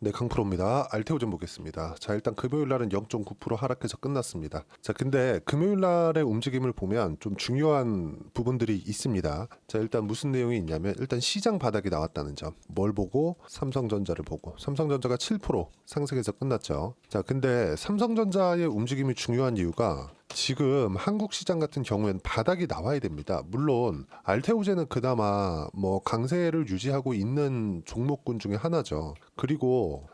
네, 강프로입니다. 알테오젠 보겠습니다. 자, 일단 금요일 날은 0.9% 하락해서 끝났습니다. 자, 근데 금요일 날의 움직임을 보면 좀 중요한 부분들이 있습니다. 자, 일단 무슨 내용이 있냐면 일단 시장 바닥이 나왔다는 점. 뭘 보고? 삼성전자를 보고. 삼성전자가 7% 상승해서 끝났죠. 자, 근데 삼성전자의 움직임이 중요한 이유가 지금 한국 시장 같은 경우에는 바닥이 나와야 됩니다. 물론 알테오젠은 그나마 뭐 강세를 유지하고 있는 종목군 중에 하나죠. 그리고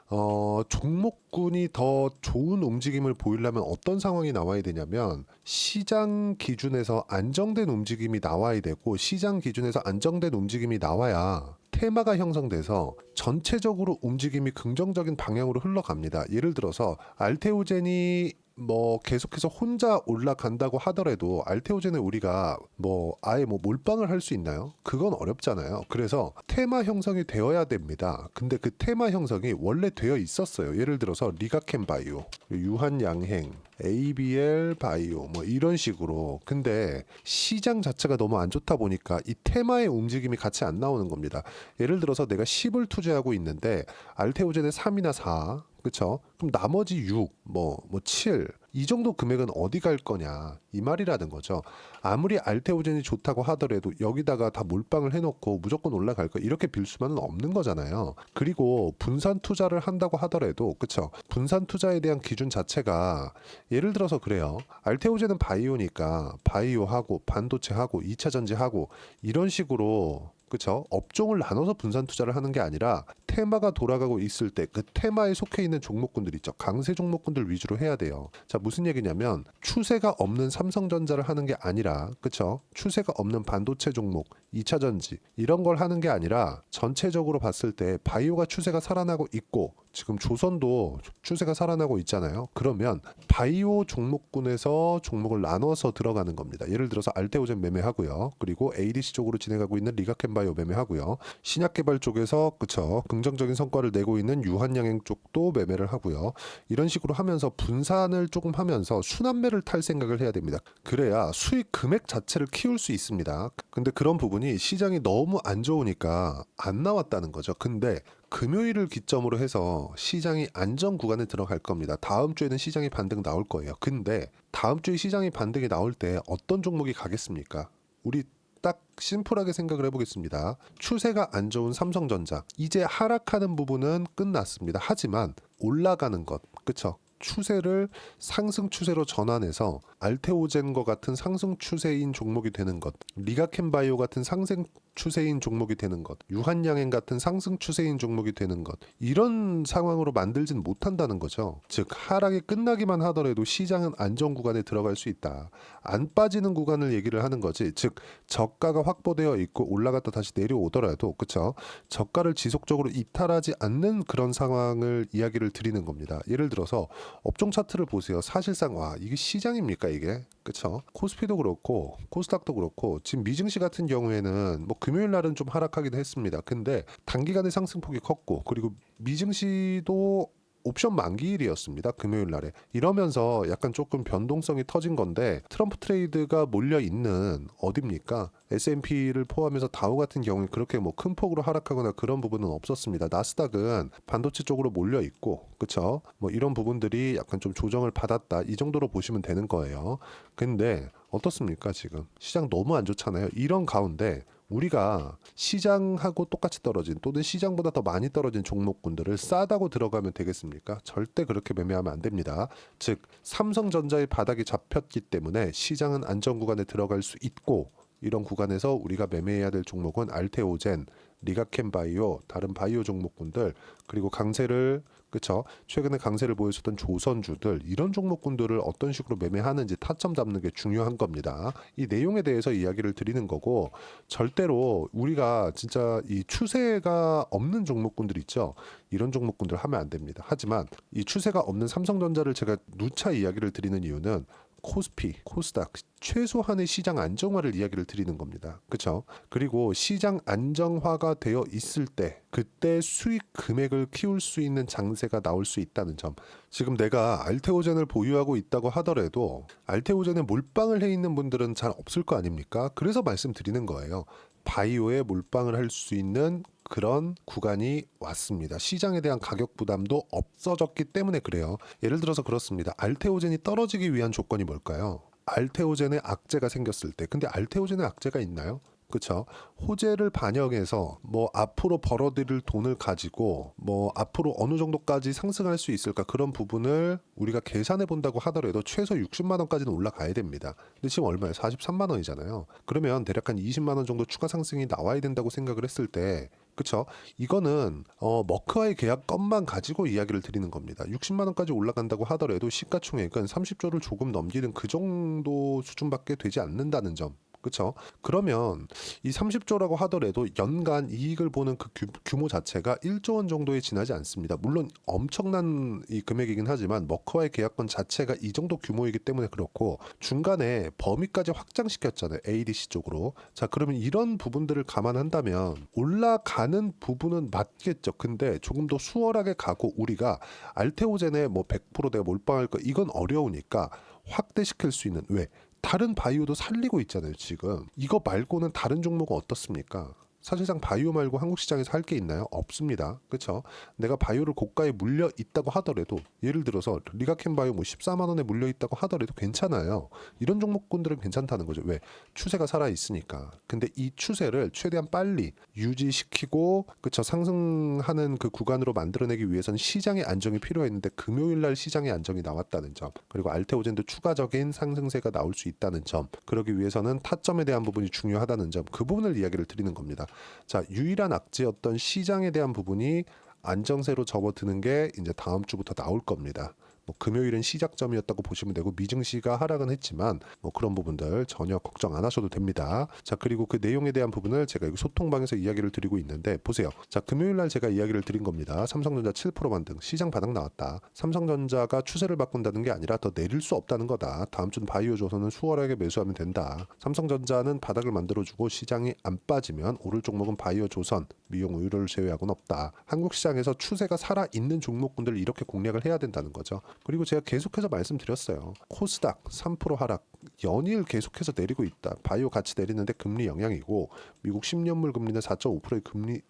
종목군이 더 좋은 움직임을 보이려면 어떤 상황이 나와야 되냐면 시장 기준에서 안정된 움직임이 나와야 되고 시장 기준에서 안정된 움직임이 나와야 테마가 형성돼서 전체적으로 움직임이 긍정적인 방향으로 흘러갑니다. 예를 들어서 알테오젠이 뭐 계속해서 혼자 올라간다고 하더라도 알테오젠에 우리가 뭐 아예 뭐 몰빵을 할 수 있나요? 그건 어렵잖아요. 그래서 테마 형성이 되어야 됩니다. 근데 그 테마 형성이 원래 되어 있었어요. 예를 들어서 리가켄 바이오, 유한양행, ABL 바이오 뭐 이런 식으로. 근데 시장 자체가 너무 안 좋다 보니까 이 테마의 움직임이 같이 안 나오는 겁니다. 예를 들어서 내가 10을 투자하고 있는데 알테오젠에 3이나 4, 그쵸? 그럼 나머지 6, 뭐 7, 이 정도 금액은 어디 갈 거냐 이 말이라는 거죠. 아무리 알테오젠이 좋다고 하더라도 여기다가 다 몰빵을 해놓고 무조건 올라갈 거 이렇게 빌 수만은 없는 거잖아요. 그리고 분산 투자를 한다고 하더라도 그쵸? 분산 투자에 대한 기준 자체가 예를 들어서 그래요. 알테오젠은 바이오니까 바이오하고 반도체하고 2차 전지하고 이런 식으로 그쵸? 업종을 나눠서 분산 투자를 하는 게 아니라 테마가 돌아가고 있을 때 그 테마에 속해 있는 종목군들 있죠. 강세 종목군들 위주로 해야 돼요. 자, 무슨 얘기냐면 추세가 없는 삼성전자를 하는 게 아니라 그쵸? 추세가 없는 반도체 종목, 2차 전지 이런 걸 하는 게 아니라 전체적으로 봤을 때 바이오가 추세가 살아나고 있고 지금 조선도 추세가 살아나고 있잖아요. 그러면 바이오 종목군에서 종목을 나눠서 들어가는 겁니다. 예를 들어서 알테오젠 매매하고요. 그리고 ADC 쪽으로 진행하고 있는 리가켄 바이오 매매하고요. 신약 개발 쪽에서 그쵸 긍정적인 성과를 내고 있는 유한양행 쪽도 매매를 하고요. 이런 식으로 하면서 분산을 조금 하면서 순환매를 탈 생각을 해야 됩니다. 그래야 수익 금액 자체를 키울 수 있습니다. 근데 그런 부분이 시장이 너무 안 좋으니까 안 나왔다는 거죠. 근데 금요일을 기점으로 해서 시장이 안정 구간에 들어갈 겁니다. 다음 주에는 시장이 반등 나올 거예요. 근데 다음 주에 시장이 반등이 나올 때 어떤 종목이 가겠습니까? 우리 딱 심플하게 생각을 해보겠습니다. 추세가 안 좋은 삼성전자 이제 하락하는 부분은 끝났습니다. 하지만 올라가는 것 그쵸? 추세를 상승 추세로 전환해서 알테오젠과 같은 상승 추세인 종목이 되는 것, 리가켄바이오 같은 상승 추세인 종목이 되는 것, 유한양행 같은 상승 추세인 종목이 되는 것 이런 상황으로 만들진 못한다는 거죠. 즉 하락이 끝나기만 하더라도 시장은 안정 구간에 들어갈 수 있다. 안 빠지는 구간을 얘기를 하는 거지. 즉 저가가 확보되어 있고 올라갔다 다시 내려오더라도 그쵸? 저가를 지속적으로 이탈하지 않는 그런 상황을 이야기를 드리는 겁니다. 예를 들어서 업종 차트를 보세요. 사실상 와 이게 시장입니까 이게? 그쵸? 코스피도 그렇고 코스닥도 그렇고 지금 미증시 같은 경우에는 뭐 금요일 날은 좀 하락하기도 했습니다. 근데 단기간에 상승폭이 컸고 그리고 미증시도 옵션 만기일이었습니다. 금요일 날에. 이러면서 약간 조금 변동성이 터진 건데 트럼프 트레이드가 몰려 있는 어딥니까? S&P를 포함해서 다우 같은 경우에 그렇게 뭐 큰 폭으로 하락하거나 그런 부분은 없었습니다. 나스닥은 반도체 쪽으로 몰려 있고 그쵸? 뭐 이런 부분들이 약간 좀 조정을 받았다. 이 정도로 보시면 되는 거예요. 근데 어떻습니까 지금? 시장 너무 안 좋잖아요. 이런 가운데 우리가 시장하고 똑같이 떨어진 또는 시장보다 더 많이 떨어진 종목군들을 싸다고 들어가면 되겠습니까? 절대 그렇게 매매하면 안 됩니다. 즉 삼성전자의 바닥이 잡혔기 때문에 시장은 안정 구간에 들어갈 수 있고 이런 구간에서 우리가 매매해야 될 종목은 알테오젠, 리가켄 바이오, 다른 바이오 종목군들 그리고 강세를 그쵸? 최근에 강세를 보여줬던 조선주들 이런 종목군들을 어떤 식으로 매매하는지 타점 잡는 게 중요한 겁니다. 이 내용에 대해서 이야기를 드리는 거고 절대로 우리가 진짜 이 추세가 없는 종목군들 있죠. 이런 종목군들 하면 안 됩니다. 하지만 이 추세가 없는 삼성전자를 제가 누차 이야기를 드리는 이유는 코스피, 코스닥 최소한의 시장 안정화를 이야기를 드리는 겁니다. 그렇죠? 그리고 시장 안정화가 되어 있을 때 그때 수익 금액을 키울 수 있는 장세가 나올 수 있다는 점. 지금 내가 알테오젠을 보유하고 있다고 하더라도 알테오젠에 몰빵을 해 있는 분들은 잘 없을 거 아닙니까? 그래서 말씀드리는 거예요. 바이오에 몰빵을 할 수 있는 그런 구간이 왔습니다. 시장에 대한 가격 부담도 없어졌기 때문에 그래요. 예를 들어서 그렇습니다. 알테오젠이 떨어지기 위한 조건이 뭘까요? 알테오젠에 악재가 생겼을 때. 근데 알테오젠에 악재가 있나요? 그렇죠. 호재를 반영해서 뭐 앞으로 벌어들일 돈을 가지고 뭐 앞으로 어느 정도까지 상승할 수 있을까, 그런 부분을 우리가 계산해 본다고 하더라도 최소 60만 원까지는 올라가야 됩니다. 근데 지금 얼마예요? 43만 원이잖아요. 그러면 대략 한 20만 원 정도 추가 상승이 나와야 된다고 생각을 했을 때, 그쵸? 이거는 머크와의 계약건만 가지고 이야기를 드리는 겁니다. 60만 원까지 올라간다고 하더라도 시가총액은 30조를 조금 넘기는 그 정도 수준밖에 되지 않는다는 점. 그렇죠? 그러면 이 30조라고 하더라도 연간 이익을 보는 그 규모 자체가 1조 원 정도에 지나지 않습니다. 물론 엄청난 이 금액이긴 하지만 머크와의 계약권 자체가 이 정도 규모이기 때문에 그렇고, 중간에 범위까지 확장시켰잖아요. ADC 쪽으로. 자, 그러면 이런 부분들을 감안한다면 올라가는 부분은 맞겠죠. 근데 조금 더 수월하게 가고, 우리가 알테오젠에 뭐 100% 내가 몰빵할 거, 이건 어려우니까 확대시킬 수 있는, 왜? 다른 바이오도 살리고 있잖아요. 지금 이거 말고는 다른 종목은 어떻습니까? 사실상 바이오 말고 한국 시장에서 할 게 있나요? 없습니다. 그렇죠? 내가 바이오를 고가에 물려 있다고 하더라도, 예를 들어서 리가켄 바이오 뭐 14만 원에 물려 있다고 하더라도 괜찮아요. 이런 종목군들은 괜찮다는 거죠. 왜? 추세가 살아 있으니까. 근데 이 추세를 최대한 빨리 유지시키고, 그렇죠, 상승하는 그 구간으로 만들어내기 위해서는 시장의 안정이 필요했는데, 금요일 날 시장의 안정이 나왔다는 점, 그리고 알테오젠도 추가적인 상승세가 나올 수 있다는 점, 그러기 위해서는 타점에 대한 부분이 중요하다는 점, 그 부분을 이야기를 드리는 겁니다. 자, 유일한 악재였던 시장에 대한 부분이 안정세로 접어드는 게 이제 다음 주부터 나올 겁니다. 뭐 금요일은 시작점이었다고 보시면 되고, 미증시가 하락은 했지만 뭐 그런 부분들 전혀 걱정 안 하셔도 됩니다. 자, 그리고 그 내용에 대한 부분을 제가 여기 소통방에서 이야기를 드리고 있는데, 보세요. 자, 금요일 날 제가 이야기를 드린 겁니다. 삼성전자 7% 반등, 시장 바닥 나왔다. 삼성전자가 추세를 바꾼다는 게 아니라 더 내릴 수 없다는 거다. 다음 주는 바이오 조선은 수월하게 매수하면 된다. 삼성전자는 바닥을 만들어주고 시장이 안 빠지면 오를 종목은 바이오 조선, 미용 의료를 제외하고는 없다. 한국 시장에서 추세가 살아있는 종목군들을 이렇게 공략을 해야 된다는 거죠. 그리고 제가 계속해서 말씀드렸어요. 코스닥 3% 하락, 연일 계속해서 내리고 있다. 바이오 같이 내리는데 금리 영향이고, 미국 10년물 금리는 4.5%의 금리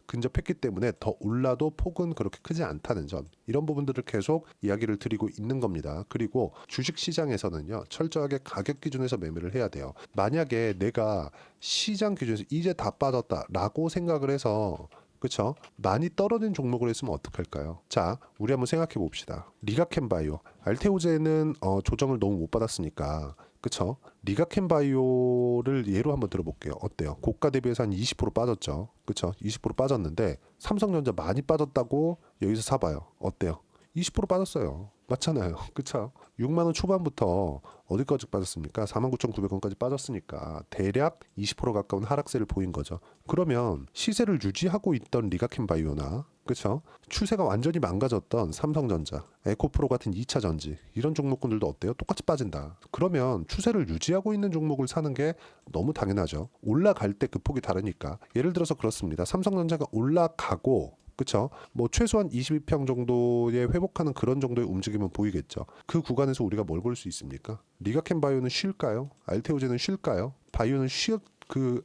근접했기 때문에 더 올라도 폭은 그렇게 크지 않다는 점, 이런 부분들을 계속 이야기를 드리고 있는 겁니다. 그리고 주식 시장에서는요, 철저하게 가격 기준에서 매매를 해야 돼요. 만약에 내가 시장 기준에서 이제 다 빠졌다라고 생각을 해서, 그렇죠, 많이 떨어진 종목을 했으면 어떡할까요? 자, 우리 한번 생각해 봅시다. 리가켄 바이오, 알테오젠은 조정을 너무 못 받았으니까, 그렇죠, 리가켄 바이오를 예로 한번 들어볼게요. 어때요? 고가 대비해서 한 20% 빠졌죠. 그렇죠, 20% 빠졌는데 삼성전자 많이 빠졌다고 여기서 사봐요. 어때요? 20% 빠졌어요. 맞잖아요. 그쵸? 6만 원 초반부터 어디까지 빠졌습니까? 49,900원까지 빠졌으니까 대략 20% 가까운 하락세를 보인 거죠. 그러면 시세를 유지하고 있던 리가켄 바이오나, 그쵸, 추세가 완전히 망가졌던 삼성전자, 에코프로 같은 2차 전지, 이런 종목군들도 어때요? 똑같이 빠진다. 그러면 추세를 유지하고 있는 종목을 사는 게 너무 당연하죠. 올라갈 때 그 폭이 다르니까. 예를 들어서 그렇습니다. 삼성전자가 올라가고, 그쵸, 뭐 최소한 22평 정도에 회복하는 그런 정도의 움직임은 보이겠죠. 그 구간에서 우리가 뭘 볼 수 있습니까? 리가켄 바이오는 쉴까요? 알테오젠은 쉴까요? 바이오는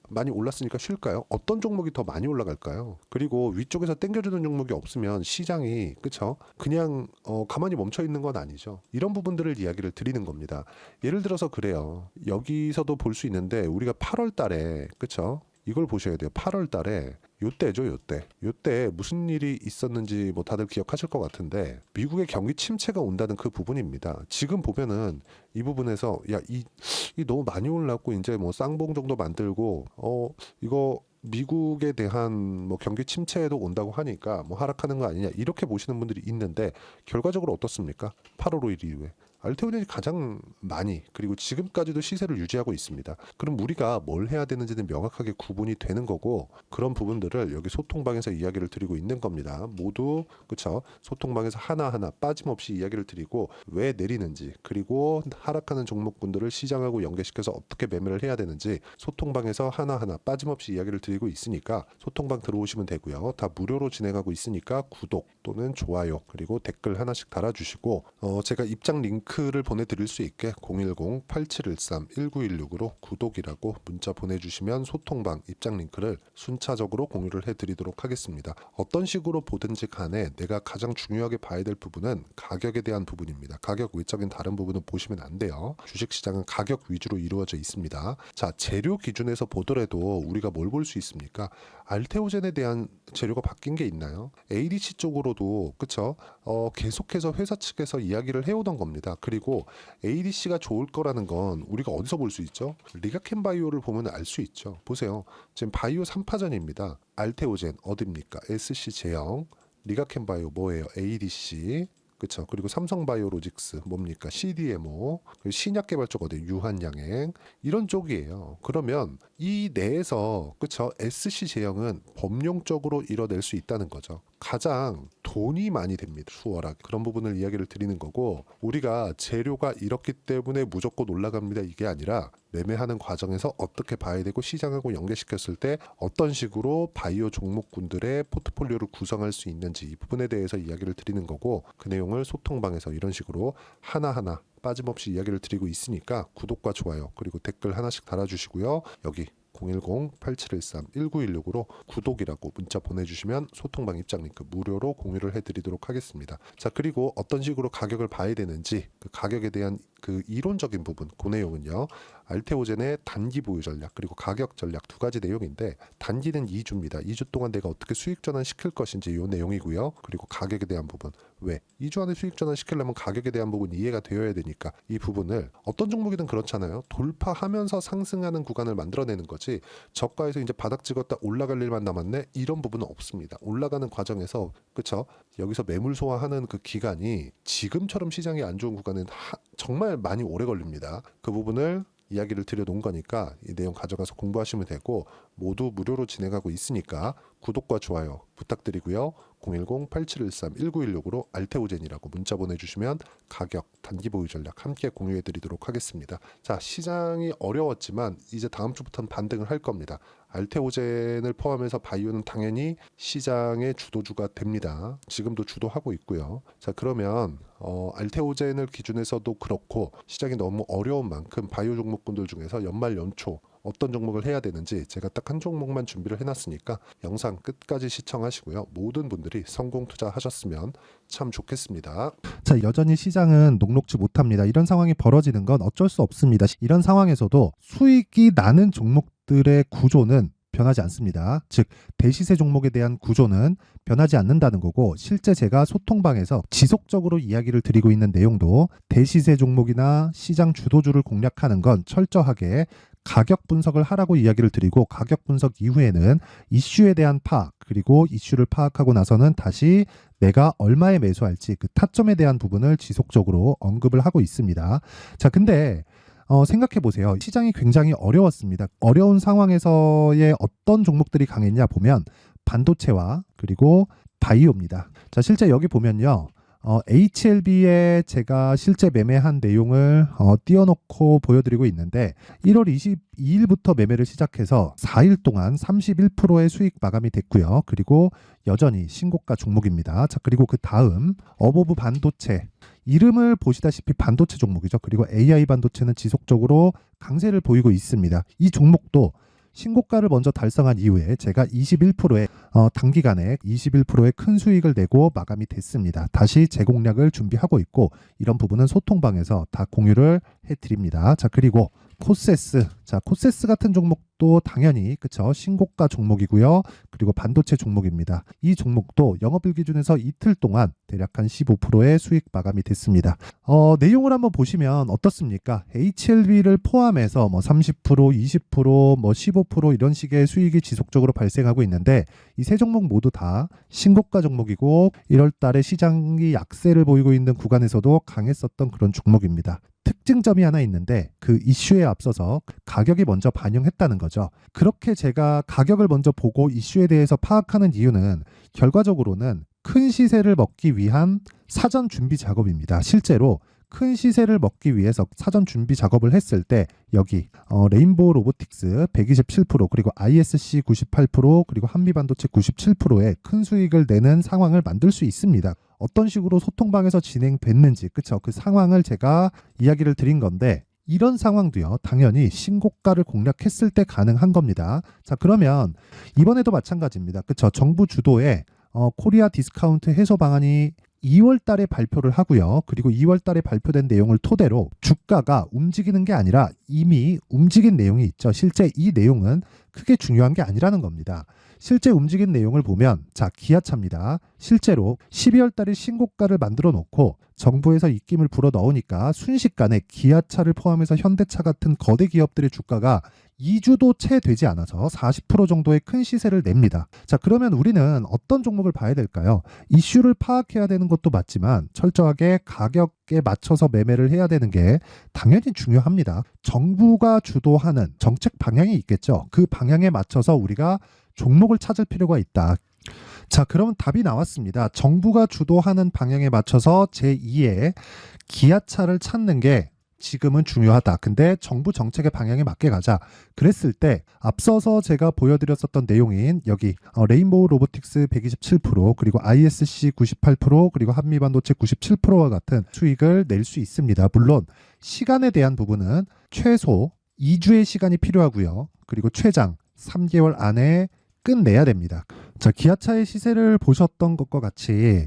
많이 올랐으니까 쉴까요? 어떤 종목이 더 많이 올라갈까요? 그리고 위쪽에서 땡겨주는 종목이 없으면 시장이, 그쵸, 그냥 가만히 멈춰 있는 건 아니죠. 이런 부분들을 이야기를 드리는 겁니다. 예를 들어서 그래요. 여기서도 볼 수 있는데, 우리가 8월 달에, 그쵸, 이걸 보셔야 돼요. 8월 달에 요때죠, 요때 무슨 일이 있었는지 뭐 다들 기억하실 것 같은데, 미국의 경기 침체가 온다는 그 부분입니다. 지금 보면은 이 부분에서 이 너무 많이 올랐고 이제 뭐 쌍봉 정도 만들고 이거 미국에 대한 뭐 경기 침체에도 온다고 하니까 뭐 하락하는 거 아니냐, 이렇게 보시는 분들이 있는데, 결과적으로 어떻습니까? 8월 5일 이후에 알테오젠이 가장 많이, 그리고 지금까지도 시세를 유지하고 있습니다. 그럼 우리가 뭘 해야 되는지는 명확하게 구분이 되는 거고, 그런 부분들을 여기 소통방에서 이야기를 드리고 있는 겁니다. 모두, 그쵸, 소통방에서 하나하나 빠짐없이 이야기를 드리고, 왜 내리는지, 그리고 하락하는 종목군들을 시장하고 연계시켜서 어떻게 매매를 해야 되는지 소통방에서 하나하나 빠짐없이 이야기를 드리고 있으니까 소통방 들어오시면 되고요. 다 무료로 진행하고 있으니까 구독 또는 좋아요, 그리고 댓글 하나씩 달아주시고, 제가 입장 링크 링크를 보내드릴 수 있게 010-8713-1916으로 구독이라고 문자 보내주시면 소통방 입장 링크를 순차적으로 공유를 해드리도록 하겠습니다. 어떤 식으로 보든지 간에 내가 가장 중요하게 봐야 될 부분은 가격에 대한 부분입니다. 가격 외적인 다른 부분은 보시면 안 돼요. 주식시장은 가격 위주로 이루어져 있습니다. 자, 재료 기준에서 보더라도 우리가 뭘 볼 수 있습니까? 알테오젠에 대한 재료가 바뀐 게 있나요? ADC 쪽으로도 그쵸? 계속해서 회사 측에서 이야기를 해오던 겁니다. 그리고 ADC가 좋을 거라는 건 우리가 어디서 볼 수 있죠? 리가켄 바이오를 보면 알 수 있죠. 보세요. 지금 바이오 3파전입니다. 알테오젠 어딥니까? SC 제형, 리가켄 바이오 뭐예요? ADC. 그쵸. 그리고 삼성바이오로직스 뭡니까? CDMO, 그리고 신약 개발 쪽 어디 유한양행 이런 쪽이에요. 그러면 이 내에서 그쵸. SC 제형은 법령적으로 이뤄낼 수 있다는 거죠. 가장 돈이 많이 됩니다. 수월하게. 그런 부분을 이야기를 드리는 거고, 우리가 재료가 이렇기 때문에 무조건 올라갑니다. 이게 아니라 매매하는 과정에서 어떻게 봐야 되고 시장하고 연계시켰을 때 어떤 식으로 바이오 종목군들의 포트폴리오를 구성할 수 있는지 이 부분에 대해서 이야기를 드리는 거고, 그 내용을 소통방에서 이런 식으로 하나하나 빠짐없이 이야기를 드리고 있으니까 구독과 좋아요 그리고 댓글 하나씩 달아주시고요. 여기 010-8713-1916으로 구독이라고 문자 보내주시면 소통방 입장 링크 무료로 공유를 해드리도록 하겠습니다. 자, 그리고 어떤 식으로 가격을 봐야 되는지 그 가격에 대한 그 이론적인 부분, 그 내용은요. 알테오젠의 단기 보유 전략 그리고 가격 전략 두 가지 내용인데, 단기는 2주입니다. 2주 동안 내가 어떻게 수익 전환 시킬 것인지 이 내용이고요. 그리고 가격에 대한 부분, 왜 2주 안에 수익 전환 시키려면 가격에 대한 부분이 이해가 되어야 되니까 이 부분을 어떤 종목이든 그렇잖아요. 돌파하면서 상승하는 구간을 만들어내는 거지 저가에서 이제 바닥 찍었다 올라갈 일만 남았네 이런 부분은 없습니다. 올라가는 과정에서 그쵸? 여기서 매물 소화하는 그 기간이 지금처럼 시장이 안 좋은 구간은 정말 많이 오래 걸립니다. 그 부분을 이야기를 드려놓은 거니까 이 내용 가져가서 공부하시면 되고, 모두 무료로 진행하고 있으니까 구독과 좋아요 부탁드리고요. 010-8713-1916으로 알테오젠이라고 문자 보내주시면 가격, 단기 보유 전략 함께 공유해드리도록 하겠습니다. 자, 시장이 어려웠지만 이제 다음 주부터는 반등을 할 겁니다. 알테오젠을 포함해서 바이오는 당연히 시장의 주도주가 됩니다. 지금도 주도하고 있고요. 자, 그러면 알테오젠을 기준에서도 그렇고 시장이 너무 어려운 만큼 바이오 종목군들 중에서 연말 연초 어떤 종목을 해야 되는지 제가 딱 한 종목만 준비를 해놨으니까 영상 끝까지 시청하시고요. 모든 분들이 성공 투자하셨으면 참 좋겠습니다. 자, 여전히 시장은 녹록지 못합니다. 이런 상황이 벌어지는 건 어쩔 수 없습니다. 이런 상황에서도 수익이 나는 종목들의 구조는 변하지 않습니다. 즉 대시세 종목에 대한 구조는 변하지 않는다는 거고, 실제 제가 소통방에서 지속적으로 이야기를 드리고 있는 내용도 대시세 종목이나 시장 주도주를 공략하는 건 철저하게 가격 분석을 하라고 이야기를 드리고, 가격 분석 이후에는 이슈에 대한 파악, 그리고 이슈를 파악하고 나서는 다시 내가 얼마에 매수할지 그 타점에 대한 부분을 지속적으로 언급을 하고 있습니다. 자, 근데 생각해 보세요. 시장이 굉장히 어려웠습니다. 어려운 상황에서의 어떤 종목들이 강했냐 보면 반도체와 그리고 바이오입니다. 자, 실제 여기 보면요. HLB에 제가 실제 매매한 내용을 띄워놓고 보여드리고 있는데, 1월 22일부터 매매를 시작해서 4일 동안 31%의 수익 마감이 됐고요. 그리고 여전히 신고가 종목입니다. 자, 그리고 그 다음 어보브 반도체, 이름을 보시다시피 반도체 종목이죠. 그리고 AI 반도체는 지속적으로 강세를 보이고 있습니다. 이 종목도 신고가를 먼저 달성한 이후에 제가 21%의 단기간에 21%의 큰 수익을 내고 마감이 됐습니다. 다시 재공략을 준비하고 있고, 이런 부분은 소통방에서 다 공유를 해드립니다. 자, 그리고 코세스. 자, 코세스 같은 종목도 당연히 그쵸, 신고가 종목이고요. 그리고 반도체 종목입니다. 이 종목도 영업일 기준에서 이틀 동안 대략 한 15%의 수익 마감이 됐습니다. 내용을 한번 보시면 어떻습니까? HLB를 포함해서 뭐 30%, 20%, 뭐 15% 이런 식의 수익이 지속적으로 발생하고 있는데, 이 세 종목 모두 다 신고가 종목이고 1월 달에 시장이 약세를 보이고 있는 구간에서도 강했었던 그런 종목입니다. 특징점이 하나 있는데, 그 이슈에 앞서서 가격이 먼저 반영했다는 거죠. 그렇게 제가 가격을 먼저 보고 이슈에 대해서 파악하는 이유는 결과적으로는 큰 시세를 먹기 위한 사전 준비 작업입니다. 실제로 큰 시세를 먹기 위해서 사전 준비 작업을 했을 때 여기 레인보우 로보틱스 127%, 그리고 ISC 98%, 그리고 한미반도체 97%의 큰 수익을 내는 상황을 만들 수 있습니다. 어떤 식으로 소통방에서 진행됐는지, 그쵸? 그 상황을 제가 이야기를 드린 건데, 이런 상황도요, 당연히 신고가를 공략했을 때 가능한 겁니다. 자, 그러면 이번에도 마찬가지입니다. 그쵸? 정부 주도의 코리아 디스카운트 해소 방안이 2월 달에 발표를 하고요. 그리고 2월 달에 발표된 내용을 토대로 주가가 움직이는 게 아니라 이미 움직인 내용이 있죠. 실제 이 내용은 크게 중요한 게 아니라는 겁니다. 실제 움직인 내용을 보면, 자, 기아차입니다. 실제로 12월 달에 신고가를 만들어 놓고 정부에서 입김을 불어 넣으니까 순식간에 기아차를 포함해서 현대차 같은 거대 기업들의 주가가 2주도 채 되지 않아서 40% 정도의 큰 시세를 냅니다. 자, 그러면 우리는 어떤 종목을 봐야 될까요? 이슈를 파악해야 되는 것도 맞지만 철저하게 가격에 맞춰서 매매를 해야 되는 게 당연히 중요합니다. 정부가 주도하는 정책 방향이 있겠죠. 그 방향에 맞춰서 우리가 종목을 찾을 필요가 있다. 자, 그럼 답이 나왔습니다. 정부가 주도하는 방향에 맞춰서 제2의 기아차를 찾는 게 지금은 중요하다. 근데 정부 정책의 방향에 맞게 가자. 그랬을 때 앞서서 제가 보여드렸었던 내용인 여기 레인보우 로보틱스 127%, 그리고 ISC 98%, 그리고 한미반도체 97%와 같은 수익을 낼 수 있습니다. 물론 시간에 대한 부분은 최소 2주의 시간이 필요하고요. 그리고 최장 3개월 안에 끝내야 됩니다. 자, 기아차의 시세를 보셨던 것과 같이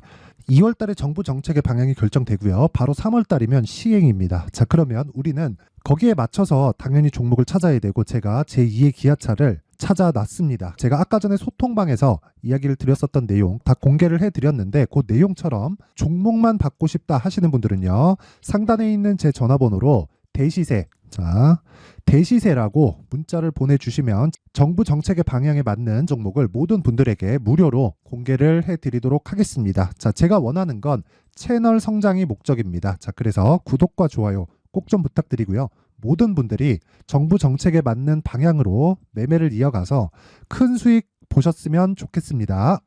2월 달에 정부 정책의 방향이 결정되고요. 바로 3월 달이면 시행입니다. 자, 그러면 우리는 거기에 맞춰서 당연히 종목을 찾아야 되고, 제가 제2의 기아차를 찾아놨습니다. 제가 아까 전에 소통방에서 이야기를 드렸었던 내용 다 공개를 해드렸는데, 그 내용처럼 종목만 받고 싶다 하시는 분들은요, 상단에 있는 제 전화번호로 대시세, 자, 대시세라고 문자를 보내주시면 정부 정책의 방향에 맞는 종목을 모든 분들에게 무료로 공개를 해드리도록 하겠습니다. 자, 제가 원하는 건 채널 성장이 목적입니다. 자, 그래서 구독과 좋아요 꼭 좀 부탁드리고요. 모든 분들이 정부 정책에 맞는 방향으로 매매를 이어가서 큰 수익 보셨으면 좋겠습니다.